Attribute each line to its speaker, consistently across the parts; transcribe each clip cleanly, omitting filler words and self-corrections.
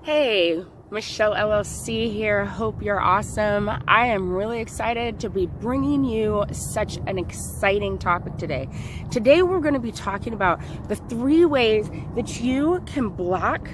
Speaker 1: Hey, Michelle LLC here. Hope you're awesome. I am really excited to be bringing you such an exciting topic today. Today we're going to be talking about the 3 ways that you can block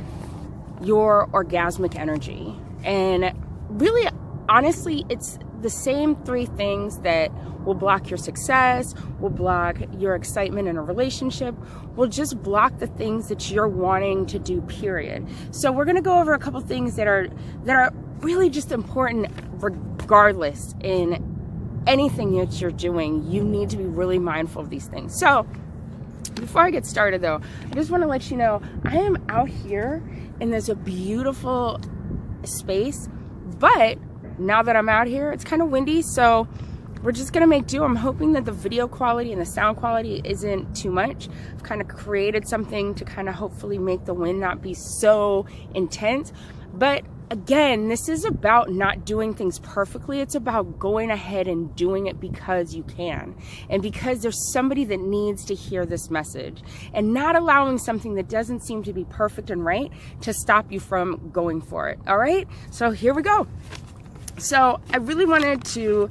Speaker 1: your orgasmic energy. And really, honestly, it's the same 3 things that will block your success, will block your excitement in a relationship, will just block the things that you're wanting to do, period. So we're gonna go over a couple things that are really just important regardless in anything that you're doing. You need to be really mindful of these things. So before I get started though, I just wanna let you know, I am out here and there's a beautiful space, but now that I'm out here, it's kind of windy, so we're just gonna make do. I'm hoping that the video quality and the sound quality isn't too much. I've kind of created something to kind of hopefully make the wind not be so intense. But again, this is about not doing things perfectly. It's about going ahead and doing it because you can. And because there's somebody that needs to hear this message. And not allowing something that doesn't seem to be perfect and right to stop you from going for it. All right? So here we go. So I really wanted to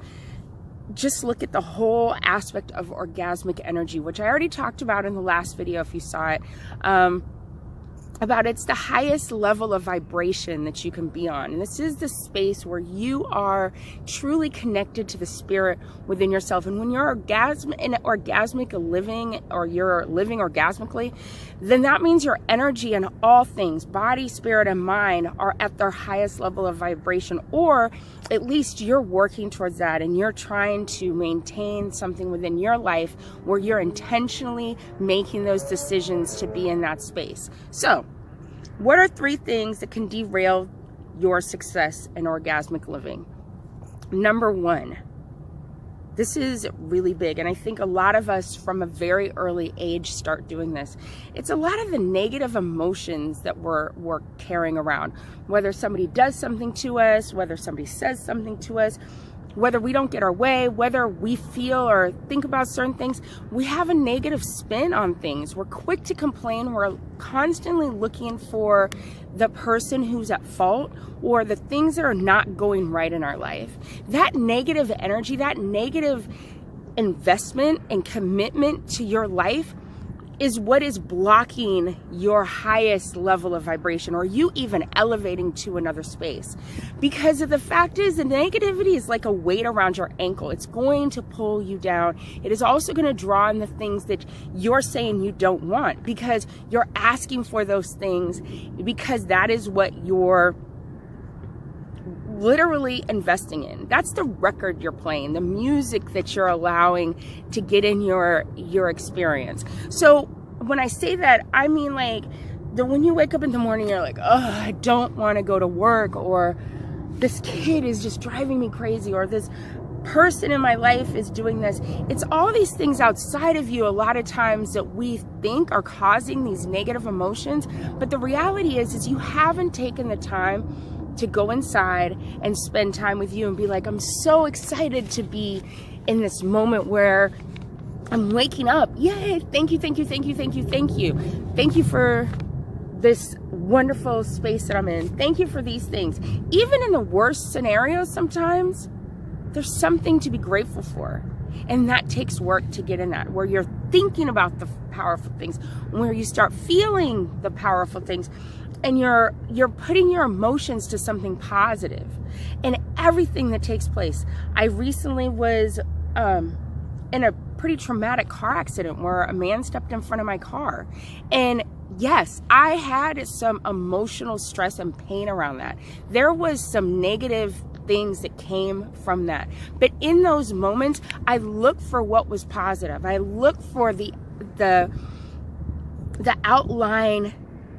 Speaker 1: just look at the whole aspect of orgasmic energy, which I already talked about in the last video if you saw it, about it's the highest level of vibration that you can be on. And this is the space where you are truly connected to the spirit within yourself. And when you're orgasmic living, or you're living orgasmically, then that means your energy and all things, body, spirit, and mind, are at their highest level of vibration, or at least you're working towards that and you're trying to maintain something within your life where you're intentionally making those decisions to be in that space. So, what are 3 things that can derail your success in orgasmic living? Number 1, this is really big, and I think a lot of us from a very early age start doing this. It's a lot of the negative emotions that we're carrying around. Whether somebody does something to us, whether somebody says something to us, whether we don't get our way, whether we feel or think about certain things, we have a negative spin on things. We're quick to complain. We're constantly looking for the person who's at fault or the things that are not going right in our life. That negative energy, that negative investment and commitment to your life is what is blocking your highest level of vibration, or you even elevating to another space. Because of the fact is, the negativity is like a weight around your ankle. It's going to pull you down. It is also going to draw in the things that you're saying you don't want, because you're asking for those things, because that is what you're literally investing in. That's the record you're playing, the music that you're allowing to get in your experience. So when I say that, I mean like when you wake up in the morning, you're like, oh, I don't want to go to work, or this kid is just driving me crazy, or this person in my life is doing this. It's all these things outside of you a lot of times that we think are causing these negative emotions, but the reality is you haven't taken the time to go inside and spend time with you and be like, I'm so excited to be in this moment where I'm waking up. Yay, thank you, thank you, thank you, thank you, thank you. Thank you for this wonderful space that I'm in. Thank you for these things. Even in the worst scenarios, sometimes there's something to be grateful for. And that takes work to get in that, where you're thinking about the powerful things, where you start feeling the powerful things, and you're putting your emotions to something positive in everything that takes place. I recently was in a pretty traumatic car accident where a man stepped in front of my car. And yes, I had some emotional stress and pain around that. There was some negative things that came from that. But in those moments, I looked for what was positive. I looked for the outline,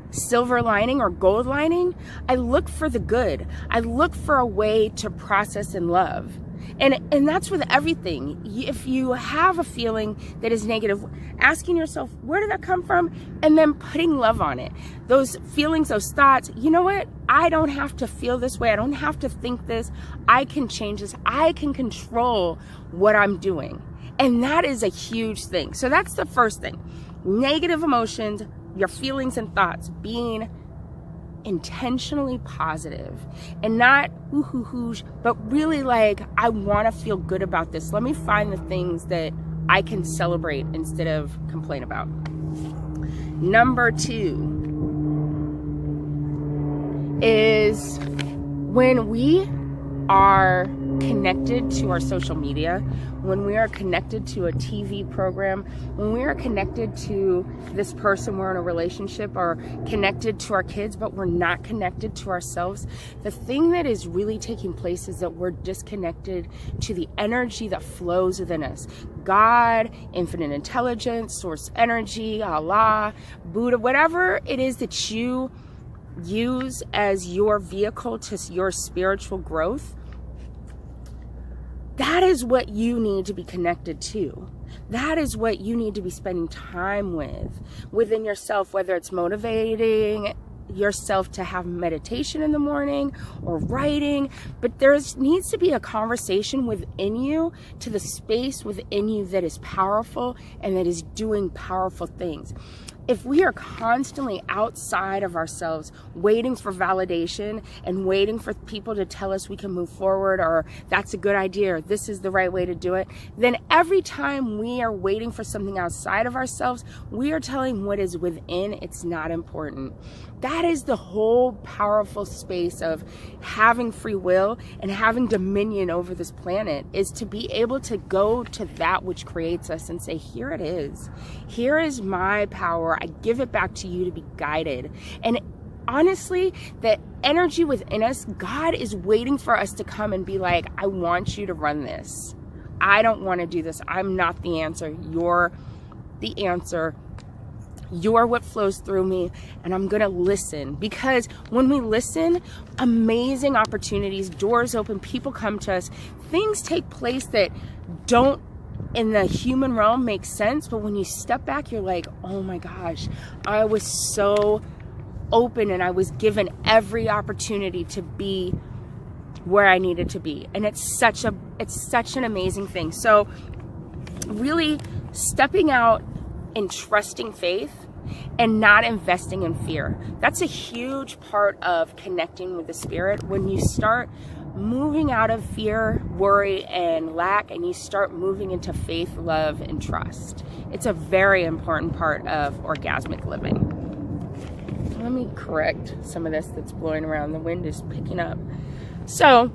Speaker 1: silver lining or gold lining. I look for the good. I look for a way to process and love. And that's with everything. If you have a feeling that is negative, asking yourself, where did that come from? And then putting love on it. Those feelings, those thoughts, you know what? I don't have to feel this way. I don't have to think this. I can change this. I can control what I'm doing. And that is a huge thing. So that's the first thing. Negative emotions, your feelings and thoughts being intentionally positive and not ooh-hoo-hoo, but really like, I want to feel good about this. Let me find the things that I can celebrate instead of complain about. Number 2 is when we are connected to our social media, when we are connected to a TV program, when we are connected to this person we're in a relationship, or connected to our kids, but we're not connected to ourselves, the thing that is really taking place is that we're disconnected to the energy that flows within us. God, infinite intelligence, source energy, Allah, Buddha, whatever it is that you use as your vehicle to your spiritual growth, that is what you need to be connected to. That is what you need to be spending time with, within yourself, whether it's motivating yourself to have meditation in the morning or writing, but there needs to be a conversation within you, to the space within you that is powerful and that is doing powerful things. If we are constantly outside of ourselves, waiting for validation and waiting for people to tell us we can move forward, or that's a good idea, or this is the right way to do it, then every time we are waiting for something outside of ourselves, we are telling what is within it's not important. That is the whole powerful space of having free will and having dominion over this planet, is to be able to go to that which creates us and say, here it is. Here is my power. I give it back to you to be guided. And honestly, the energy within us, God is waiting for us to come and be like, I want you to run this. I don't want to do this. I'm not the answer. You're the answer. You're what flows through me, and I'm going to listen. Because when we listen, amazing opportunities, doors open, people come to us, things take place that don't in the human realm make sense, but when you step back, you're like, oh my gosh, I was so open and I was given every opportunity to be where I needed to be. And it's such an amazing thing. So really stepping out and trusting faith and not investing in fear. That's a huge part of connecting with the spirit. When you start moving out of fear, worry, and lack, and you start moving into faith, love, and trust. It's a very important part of orgasmic living. Let me correct some of this that's blowing around. The wind is picking up. So,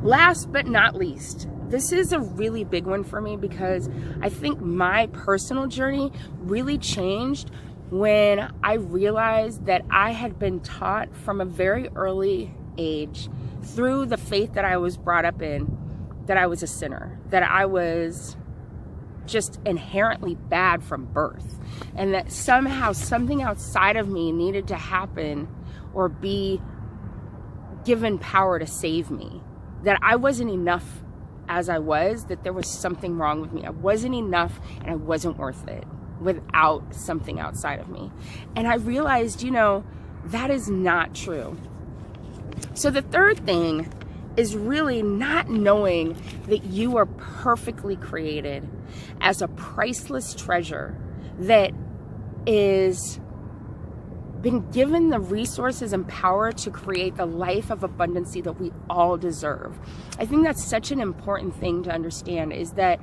Speaker 1: last but not least, this is a really big one for me, because I think my personal journey really changed when I realized that I had been taught from a very early age, through the faith that I was brought up in, that I was a sinner, that I was just inherently bad from birth, and that somehow something outside of me needed to happen or be given power to save me, that I wasn't enough as I was, that there was something wrong with me. I wasn't enough and I wasn't worth it without something outside of me. And I realized, you know, that is not true. So the third thing is really not knowing that you are perfectly created as a priceless treasure that is been given the resources and power to create the life of abundancy that we all deserve. I think that's such an important thing to understand, is that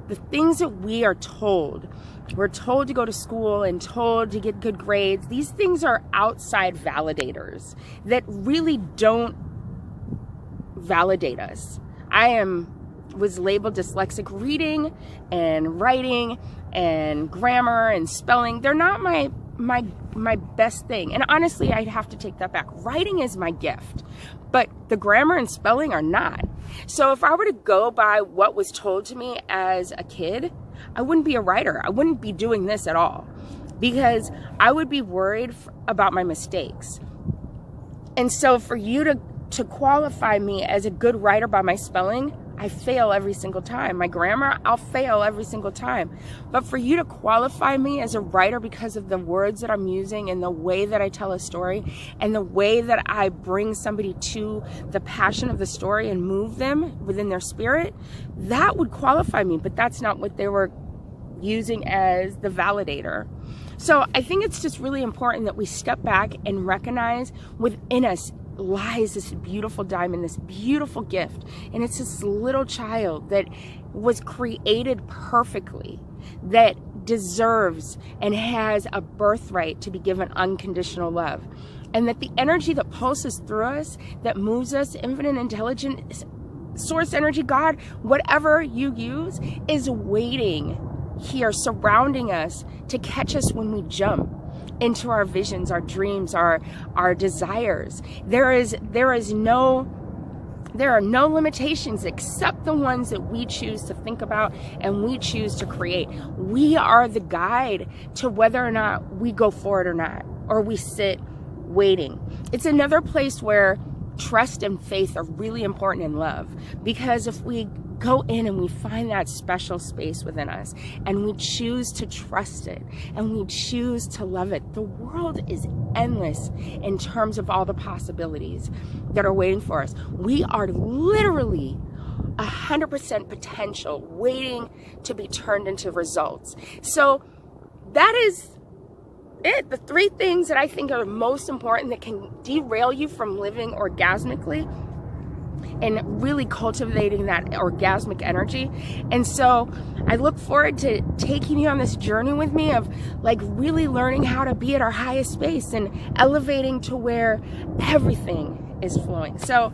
Speaker 1: the things that we're told to go to school and told to get good grades, these things are outside validators that really don't validate us. I was labeled dyslexic. Reading and writing and grammar and spelling, they're not my best thing. And honestly, I'd have to take that back. Writing is my gift, but the grammar and spelling are not. So if I were to go by what was told to me as a kid, I wouldn't be a writer. I wouldn't be doing this at all, because I would be worried about my mistakes. And so for you to qualify me as a good writer by my spelling, I fail every single time. My grammar, I'll fail every single time. But for you to qualify me as a writer because of the words that I'm using and the way that I tell a story and the way that I bring somebody to the passion of the story and move them within their spirit, that would qualify me. But that's not what they were using as the validator. So I think it's just really important that we step back and recognize within us lies this beautiful diamond, this beautiful gift. And it's this little child that was created perfectly, that deserves and has a birthright to be given unconditional love. And that the energy that pulses through us, that moves us, infinite intelligence, source energy, God, whatever you use, is waiting here, surrounding us to catch us when we jump into our visions, our dreams, our desires. There are no limitations except the ones that we choose to think about and we choose to create. We are the guide to whether or not we go for it or not, or we sit waiting. It's another place where trust and faith are really important in love, because if we go in and we find that special space within us and we choose to trust it and we choose to love it, the world is endless in terms of all the possibilities that are waiting for us. We are literally 100% potential waiting to be turned into results. So that is it. The 3 things that I think are most important that can derail you from living orgasmically and really cultivating that orgasmic energy. And so I look forward to taking you on this journey with me of like really learning how to be at our highest space and elevating to where everything is flowing. So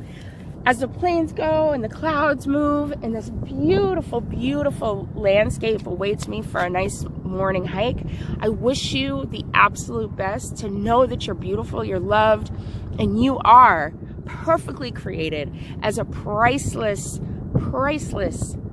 Speaker 1: as the planes go and the clouds move and this beautiful, beautiful landscape awaits me for a nice morning hike, I wish you the absolute best to know that you're beautiful, you're loved, and you are perfectly created as a priceless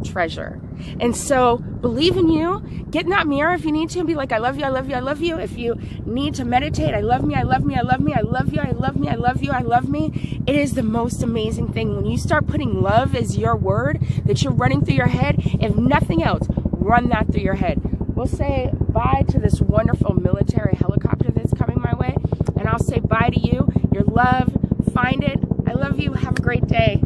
Speaker 1: treasure. And so believe in you. Get in that mirror if you need to and be like, I love you, I love you, I love you. If you need to meditate, I love me, I love me, I love me, I love you, I love me, I love you, I love me. It is the most amazing thing when you start putting love as your word that you're running through your head. If nothing else, run that through your head. We'll say bye to this wonderful military helicopter that's coming my way, and I'll say bye to you. Your love, find it. I love you. Have a great day.